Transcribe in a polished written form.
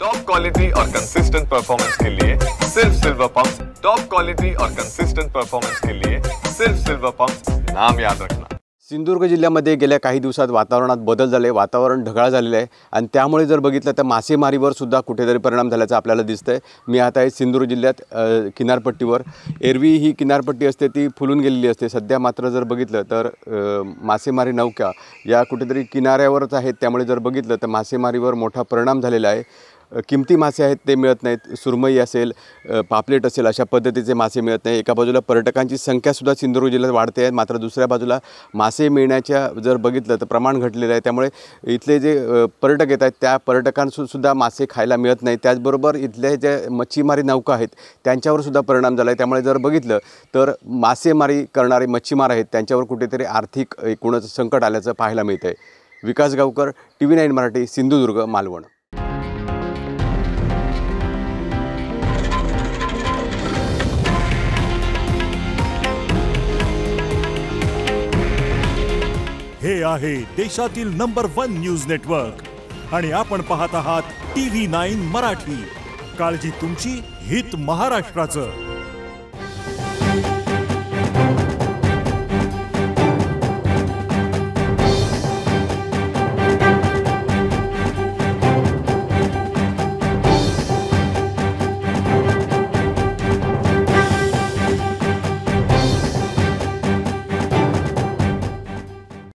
Top quality और consistent performance के लिए सिर्फ सिल्वर पंप्स। टॉप क्वालिटी और कंसिस्टेंट परफॉर्मेंस के लिए सिर्फ सिल्वर पंप्स, नाम याद रखना। सिंधुदुर्ग जिल्ह्यामध्ये गेल्या काही दिवसात वातावरणात बदल झाले, वातावरण ढगाळ झालेले आहे आणि त्यामुळे जर बघितलं तर मासेमारीवर सुद्धा कुठेतरी परिणाम झाल्याचं आपल्याला दिसतंय। मी आता आहे सिंधुदुर्ग जिल्ह्यात किनारपट्टीवर। एरवी ही किनारपट्टी असते ती फुलून गेलेली असते, सध्या मात्र जर बघितलं तर मासेमारी नौका या कुठेतरी किनाऱ्यावरच आहेत, त्यामुळे जर बघितलं तर मासेमारीवर मोठा परिणाम झालेला आहे। किमती मासे आहेत ते मिळत नाहीत, सुरमई असेल, पापलेट असेल, अशा पद्धतीचे मासे मिळत नाही। एका बाजूला पर्यटकांची संख्यासुद्धा सिंधुदुर्ग जिल्ह्यात वाढते आहे, मात्र दुसऱ्या बाजूला मासे मिळण्याच्या जर बघितलं तर प्रमाण घटलेलं आहे, त्यामुळे इथले जे पर्यटक येत आहेत त्या पर्यटकांसुद्धा मासे खायला मिळत नाही। त्याचबरोबर इथले जे मच्छीमारी नौका आहेत त्यांच्यावरसुद्धा परिणाम झाला आहे, त्यामुळे जर बघितलं तर मासेमारी करणारे मच्छीमार आहेत त्यांच्यावर कुठेतरी आर्थिक एकूणच संकट आल्याचं पाहायला मिळतं आहे। विकास गावकर, TV9 मराठी, सिंधुदुर्ग, मालवण। हे आहे देशातील नंबर 1 न्यूज नेटवर्क आणि आपण पाहत आहात TV9 मराठी। काळजी तुमची, हित महाराष्ट्राचं।